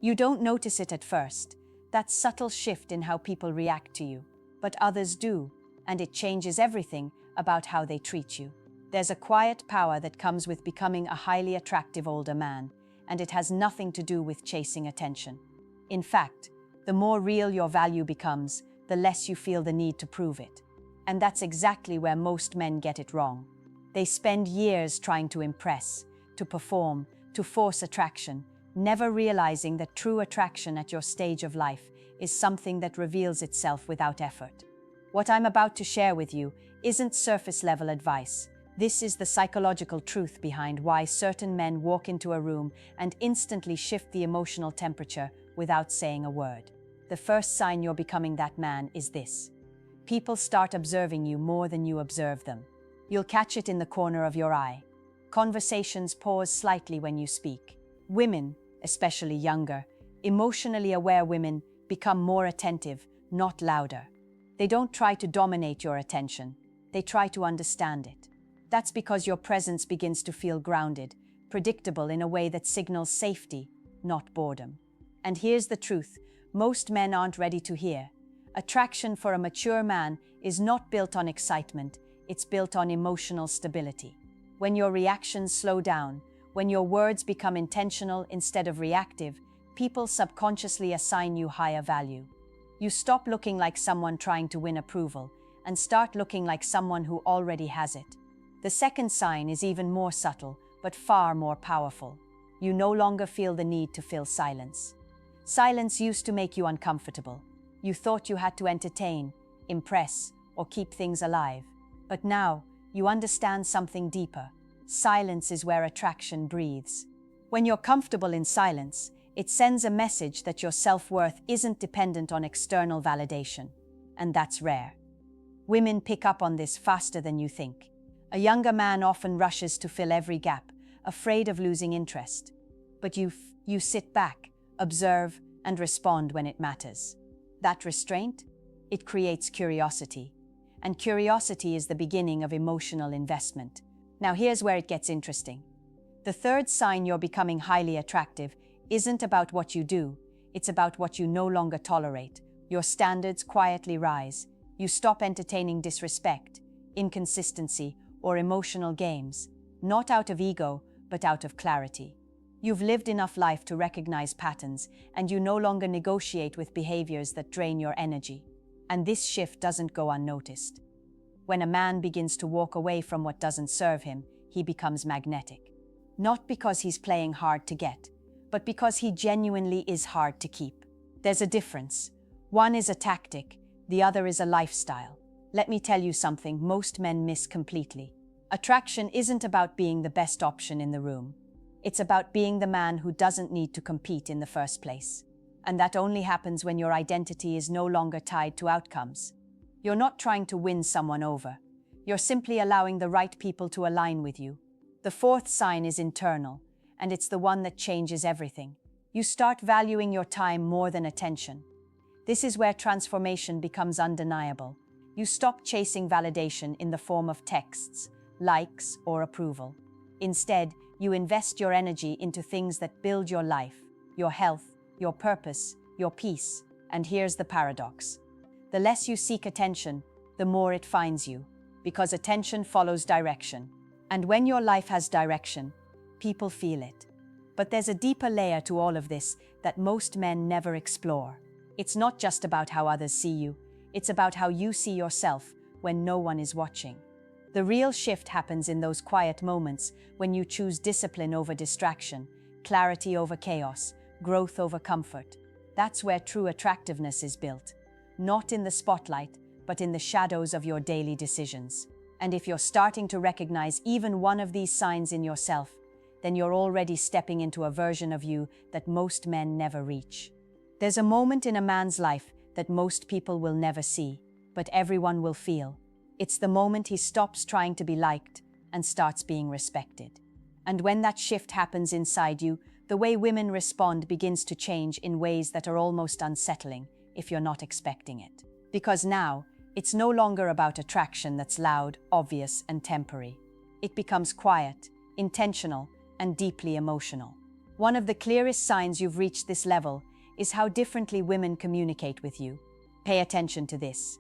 You don't notice it at first, that subtle shift in how people react to you, but others do, and it changes everything about how they treat you. There's a quiet power that comes with becoming a highly attractive older man, and it has nothing to do with chasing attention. In fact, the more real your value becomes, the less you feel the need to prove it. And that's exactly where most men get it wrong. They spend years trying to impress, to perform, to force attraction, never realizing that true attraction at your stage of life is something that reveals itself without effort. What I'm about to share with you isn't surface-level advice. This is the psychological truth behind why certain men walk into a room and instantly shift the emotional temperature without saying a word. The first sign you're becoming that man is this. People start observing you more than you observe them. You'll catch it in the corner of your eye. Conversations pause slightly when you speak. Women, especially younger, emotionally aware women, become more attentive, not louder. They don't try to dominate your attention. They try to understand it. That's because your presence begins to feel grounded, predictable in a way that signals safety, not boredom. And here's the truth most men aren't ready to hear. Attraction for a mature man is not built on excitement, it's built on emotional stability. When your reactions slow down, when your words become intentional instead of reactive, people subconsciously assign you higher value. You stop looking like someone trying to win approval and start looking like someone who already has it. The second sign is even more subtle, but far more powerful. You no longer feel the need to fill silence. Silence used to make you uncomfortable. You thought you had to entertain, impress, or keep things alive. But now, you understand something deeper. Silence is where attraction breathes. When you're comfortable in silence, it sends a message that your self-worth isn't dependent on external validation. And that's rare. Women pick up on this faster than you think. A younger man often rushes to fill every gap, afraid of losing interest. But you sit back, observe, and respond when it matters. That restraint? It creates curiosity. And curiosity is the beginning of emotional investment. Now here's where it gets interesting. The third sign you're becoming highly attractive isn't about what you do, it's about what you no longer tolerate. Your standards quietly rise. You stop entertaining disrespect, inconsistency, or emotional games, not out of ego, but out of clarity. You've lived enough life to recognize patterns, and you no longer negotiate with behaviors that drain your energy. And this shift doesn't go unnoticed. When a man begins to walk away from what doesn't serve him, he becomes magnetic. Not because he's playing hard to get, but because he genuinely is hard to keep. There's a difference. One is a tactic, the other is a lifestyle. Let me tell you something most men miss completely. Attraction isn't about being the best option in the room. It's about being the man who doesn't need to compete in the first place. And that only happens when your identity is no longer tied to outcomes. You're not trying to win someone over. You're simply allowing the right people to align with you. The fourth sign is internal, and it's the one that changes everything. You start valuing your time more than attention. This is where transformation becomes undeniable. You stop chasing validation in the form of texts, likes, or approval. Instead, you invest your energy into things that build your life, your health, your purpose, your peace. And here's the paradox. The less you seek attention, the more it finds you, because attention follows direction. And when your life has direction, people feel it. But there's a deeper layer to all of this that most men never explore. It's not just about how others see you, it's about how you see yourself when no one is watching. The real shift happens in those quiet moments when you choose discipline over distraction, clarity over chaos, growth over comfort. That's where true attractiveness is built. Not in the spotlight, but in the shadows of your daily decisions. And if you're starting to recognize even one of these signs in yourself, then you're already stepping into a version of you that most men never reach. There's a moment in a man's life that most people will never see, but everyone will feel. It's the moment he stops trying to be liked and starts being respected. And when that shift happens inside you, the way women respond begins to change in ways that are almost unsettling if you're not expecting it. Because now, it's no longer about attraction that's loud, obvious, and temporary. It becomes quiet, intentional, and deeply emotional. One of the clearest signs you've reached this level is how differently women communicate with you. Pay attention to this.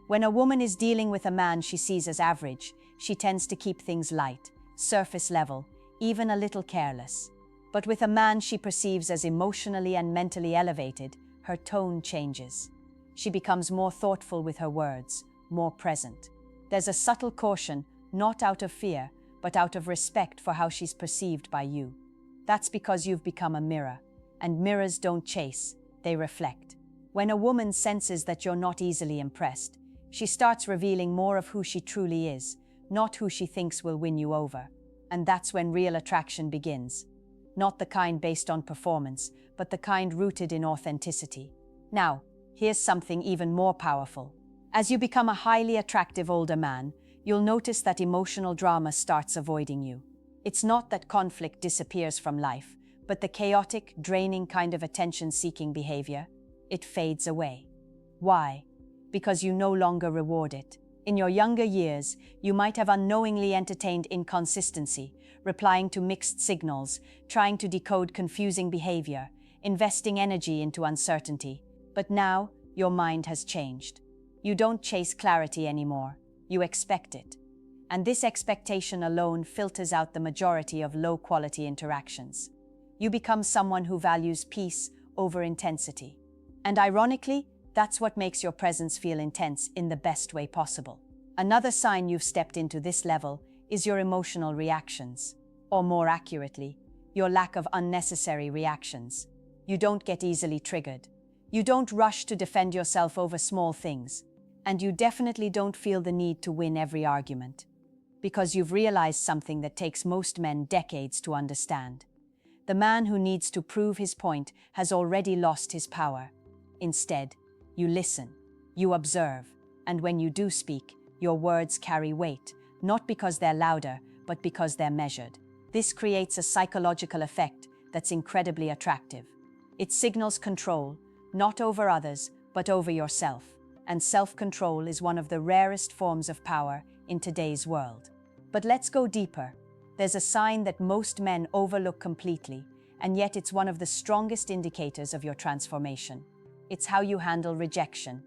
When a woman is dealing with a man she sees as average, she tends to keep things light, surface level, even a little careless. But with a man she perceives as emotionally and mentally elevated, her tone changes. She becomes more thoughtful with her words, more present. There's a subtle caution, not out of fear, but out of respect for how she's perceived by you. That's because you've become a mirror, and mirrors don't chase, they reflect. When a woman senses that you're not easily impressed, she starts revealing more of who she truly is, not who she thinks will win you over. And that's when real attraction begins. Not the kind based on performance, but the kind rooted in authenticity. Now, here's something even more powerful. As you become a highly attractive older man, you'll notice that emotional drama starts avoiding you. It's not that conflict disappears from life, but the chaotic, draining kind of attention-seeking behavior, it fades away. Why? Because you no longer reward it. In your younger years, you might have unknowingly entertained inconsistency, replying to mixed signals, trying to decode confusing behavior, investing energy into uncertainty. But now, your mind has changed. You don't chase clarity anymore, you expect it. And this expectation alone filters out the majority of low-quality interactions. You become someone who values peace over intensity. And ironically, that's what makes your presence feel intense in the best way possible. Another sign you've stepped into this level is your emotional reactions. Or more accurately, your lack of unnecessary reactions. You don't get easily triggered. You don't rush to defend yourself over small things. And you definitely don't feel the need to win every argument. Because you've realized something that takes most men decades to understand. The man who needs to prove his point has already lost his power. Instead, you listen, you observe, and when you do speak, your words carry weight, not because they're louder, but because they're measured. This creates a psychological effect that's incredibly attractive. It signals control, not over others, but over yourself. And self-control is one of the rarest forms of power in today's world. But let's go deeper. There's a sign that most men overlook completely, and yet it's one of the strongest indicators of your transformation. It's how you handle rejection.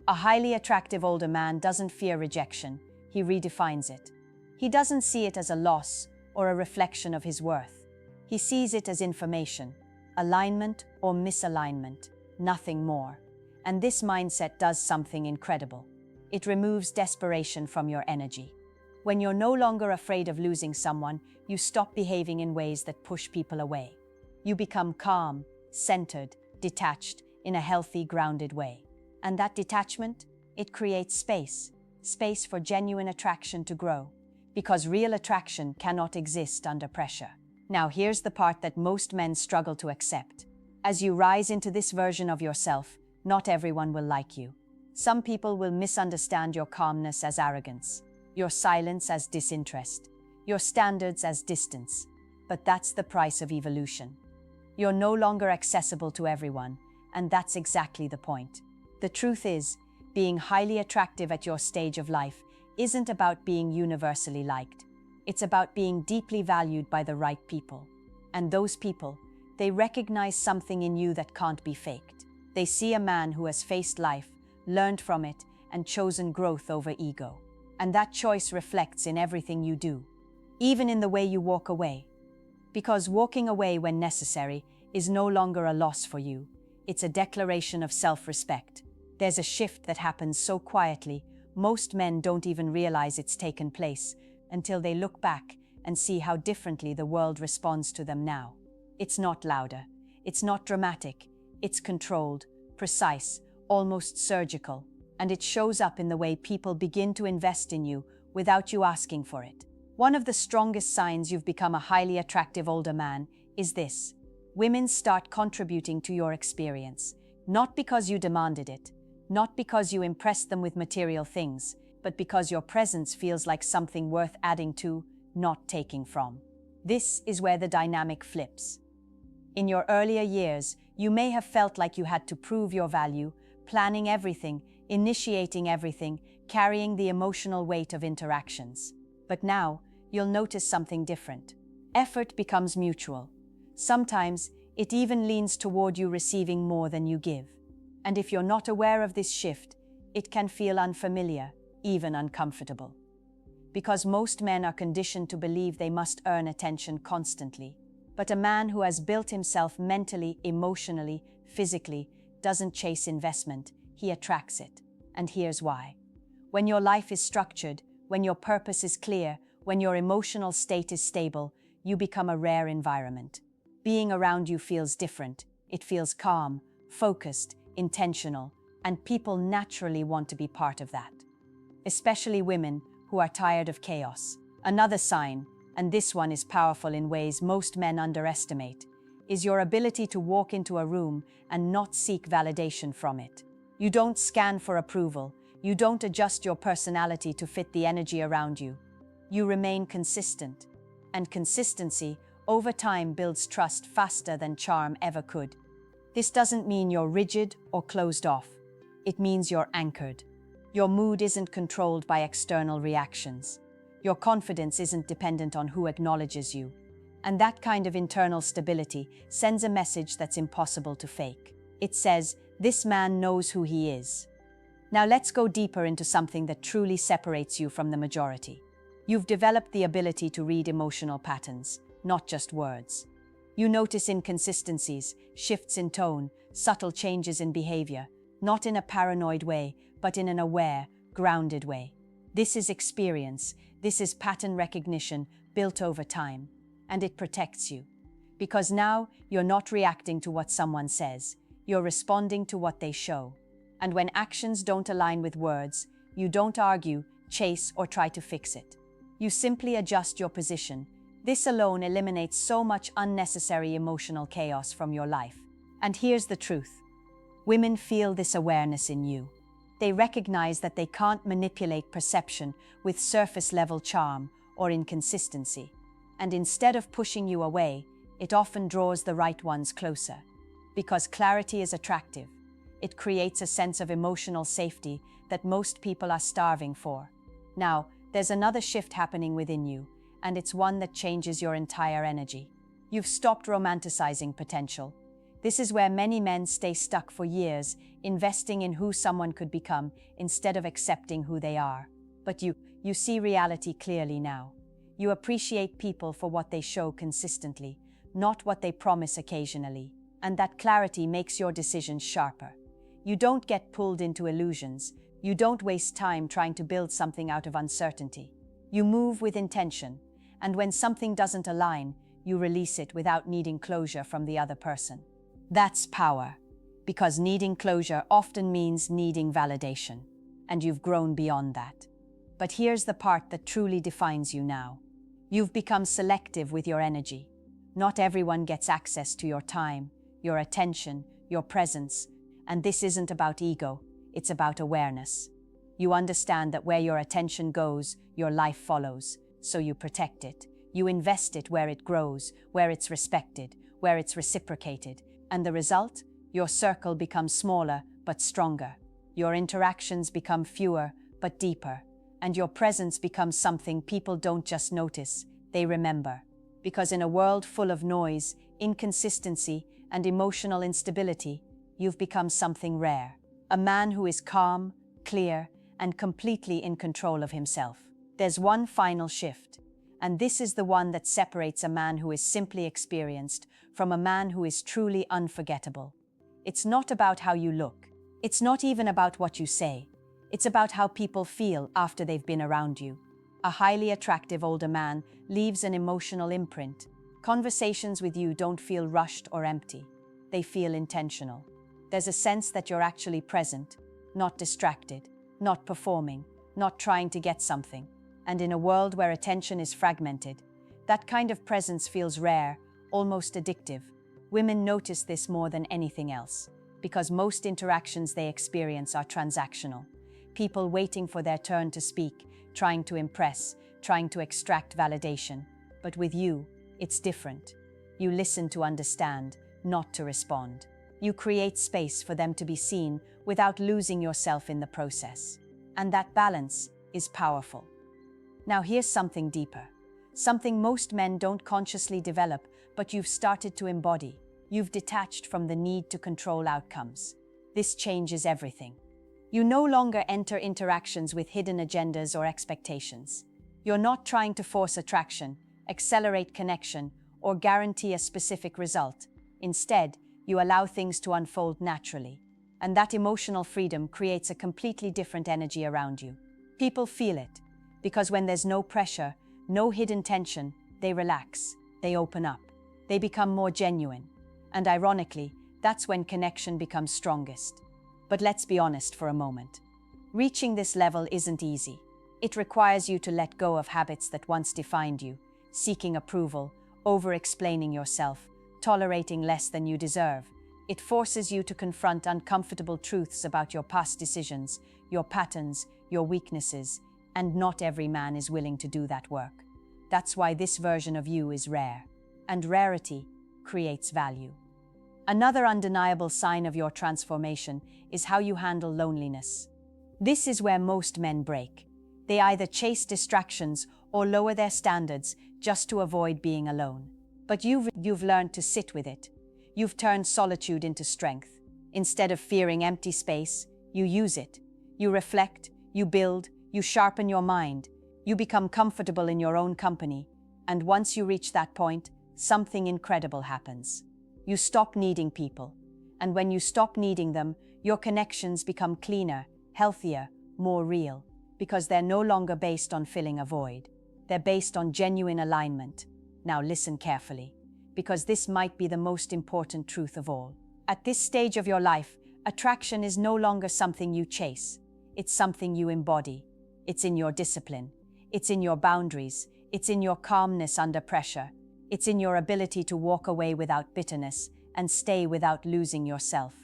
A highly attractive older man doesn't fear rejection, he redefines it. He doesn't see it as a loss or a reflection of his worth. He sees it as information, alignment or misalignment, nothing more. And this mindset does something incredible. It removes desperation from your energy. When you're no longer afraid of losing someone, you stop behaving in ways that push people away. You become calm, centered, detached, in a healthy, grounded way. And that detachment, it creates space for genuine attraction to grow, because real attraction cannot exist under pressure. Now here's the part that most men struggle to accept. As you rise into this version of yourself, not everyone will like you. Some people will misunderstand your calmness as arrogance, your silence as disinterest, your standards as distance. But that's the price of evolution. You're no longer accessible to everyone, and that's exactly the point. The truth is, being highly attractive at your stage of life isn't about being universally liked. It's about being deeply valued by the right people. And those people, they recognize something in you that can't be faked. They see a man who has faced life, learned from it, and chosen growth over ego. And that choice reflects in everything you do, even in the way you walk away. Because walking away when necessary is no longer a loss for you. It's a declaration of self-respect. There's a shift that happens so quietly, most men don't even realize it's taken place until they look back and see how differently the world responds to them now. It's not louder, it's not dramatic, it's controlled, precise, almost surgical, and it shows up in the way people begin to invest in you without you asking for it. One of the strongest signs you've become a highly attractive older man is this. Women start contributing to your experience, not because you demanded it, not because you impressed them with material things, but because your presence feels like something worth adding to, not taking from. This is where the dynamic flips. In your earlier years, you may have felt like you had to prove your value, planning everything, initiating everything, carrying the emotional weight of interactions. But now, you'll notice something different. Effort becomes mutual. Sometimes it even leans toward you receiving more than you give. And if you're not aware of this shift, it can feel unfamiliar, even uncomfortable. Because most men are conditioned to believe they must earn attention constantly. But a man who has built himself mentally, emotionally, physically, doesn't chase investment, he attracts it. And here's why. When your life is structured, when your purpose is clear, when your emotional state is stable, you become a rare environment. Being around you feels different. It feels calm, focused, intentional, and people naturally want to be part of that. Especially women who are tired of chaos. Another sign, and this one is powerful in ways most men underestimate, is your ability to walk into a room and not seek validation from it. You don't scan for approval. You don't adjust your personality to fit the energy around you. You remain consistent. And consistency, over time, builds trust faster than charm ever could. This doesn't mean you're rigid or closed off. It means you're anchored. Your mood isn't controlled by external reactions. Your confidence isn't dependent on who acknowledges you. And that kind of internal stability sends a message that's impossible to fake. It says, this man knows who he is. Now let's go deeper into something that truly separates you from the majority. You've developed the ability to read emotional patterns, not just words. You notice inconsistencies, shifts in tone, subtle changes in behavior, not in a paranoid way, but in an aware, grounded way. This is experience, this is pattern recognition built over time, and it protects you. Because now you're not reacting to what someone says, you're responding to what they show. And when actions don't align with words, you don't argue, chase, or try to fix it. You simply adjust your position. This alone eliminates so much unnecessary emotional chaos from your life. And here's the truth. Women feel this awareness in you. They recognize that they can't manipulate perception with surface-level charm or inconsistency. And instead of pushing you away, it often draws the right ones closer. Because clarity is attractive. It creates a sense of emotional safety that most people are starving for. Now, there's another shift happening within you, and it's one that changes your entire energy. You've stopped romanticizing potential. This is where many men stay stuck for years, investing in who someone could become instead of accepting who they are. But you see reality clearly now. You appreciate people for what they show consistently, not what they promise occasionally. And that clarity makes your decisions sharper. You don't get pulled into illusions. You don't waste time trying to build something out of uncertainty. You move with intention, and when something doesn't align, you release it without needing closure from the other person. That's power, because needing closure often means needing validation, and you've grown beyond that. But here's the part that truly defines you now. You've become selective with your energy. Not everyone gets access to your time, your attention, your presence, and this isn't about ego, it's about awareness. You understand that where your attention goes, your life follows, so you protect it. You invest it where it grows, where it's respected, where it's reciprocated, and the result? Your circle becomes smaller but stronger. Your interactions become fewer but deeper, and your presence becomes something people don't just notice, they remember. Because in a world full of noise, inconsistency, and emotional instability, you've become something rare. A man who is calm, clear, and completely in control of himself. There's one final shift, and this is the one that separates a man who is simply experienced from a man who is truly unforgettable. It's not about how you look. It's not even about what you say. It's about how people feel after they've been around you. A highly attractive older man leaves an emotional imprint. Conversations with you don't feel rushed or empty. They feel intentional. There's a sense that you're actually present, not distracted, not performing, not trying to get something. And in a world where attention is fragmented, that kind of presence feels rare, almost addictive. Women notice this more than anything else, because most interactions they experience are transactional. People waiting for their turn to speak, trying to impress, trying to extract validation. But with you, it's different. You listen to understand, not to respond. You create space for them to be seen without losing yourself in the process. And that balance is powerful. Now here's something deeper. Something most men don't consciously develop, but you've started to embody. You've detached from the need to control outcomes. This changes everything. You no longer enter interactions with hidden agendas or expectations. You're not trying to force attraction, accelerate connection, or guarantee a specific result. Instead, you allow things to unfold naturally. And that emotional freedom creates a completely different energy around you. People feel it, because when there's no pressure, no hidden tension, they relax, they open up, they become more genuine. And ironically, that's when connection becomes strongest. But let's be honest for a moment. Reaching this level isn't easy. It requires you to let go of habits that once defined you, seeking approval, over-explaining yourself, tolerating less than you deserve. It forces you to confront uncomfortable truths about your past decisions, your patterns, your weaknesses, and not every man is willing to do that work. That's why this version of you is rare, and rarity creates value. Another undeniable sign of your transformation is how you handle loneliness. This is where most men break. They either chase distractions or lower their standards just to avoid being alone. But you've learned to sit with it. You've turned solitude into strength. Instead of fearing empty space, you use it. You reflect, you build, you sharpen your mind. You become comfortable in your own company. And once you reach that point, something incredible happens. You stop needing people. And when you stop needing them, your connections become cleaner, healthier, more real. Because they're no longer based on filling a void. They're based on genuine alignment. Now listen carefully, because this might be the most important truth of all. At this stage of your life, attraction is no longer something you chase. It's something you embody. It's in your discipline. It's in your boundaries. It's in your calmness under pressure. It's in your ability to walk away without bitterness and stay without losing yourself.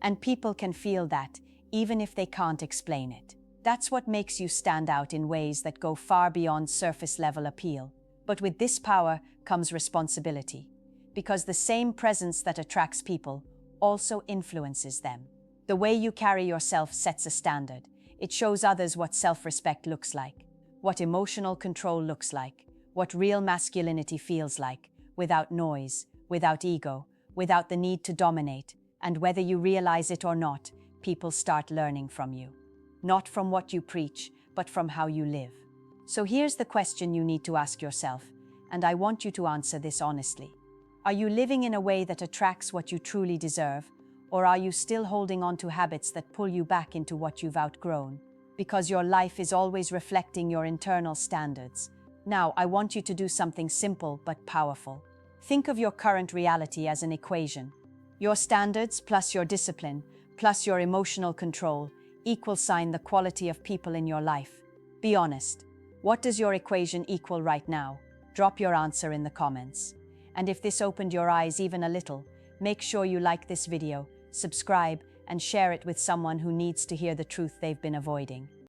And people can feel that, even if they can't explain it. That's what makes you stand out in ways that go far beyond surface-level appeal. But with this power comes responsibility, because the same presence that attracts people also influences them. The way you carry yourself sets a standard. It shows others what self-respect looks like, what emotional control looks like, what real masculinity feels like, without noise, without ego, without the need to dominate. And whether you realize it or not, people start learning from you. Not from what you preach, but from how you live. So here's the question you need to ask yourself, and I want you to answer this honestly. Are you living in a way that attracts what you truly deserve, or are you still holding on to habits that pull you back into what you've outgrown? Because your life is always reflecting your internal standards. Now, I want you to do something simple but powerful. Think of your current reality as an equation. Your standards plus your discipline, plus your emotional control, equal sign the quality of people in your life. Be honest. What does your equation equal right now? Drop your answer in the comments. And if this opened your eyes even a little, make sure you like this video, subscribe, and share it with someone who needs to hear the truth they've been avoiding.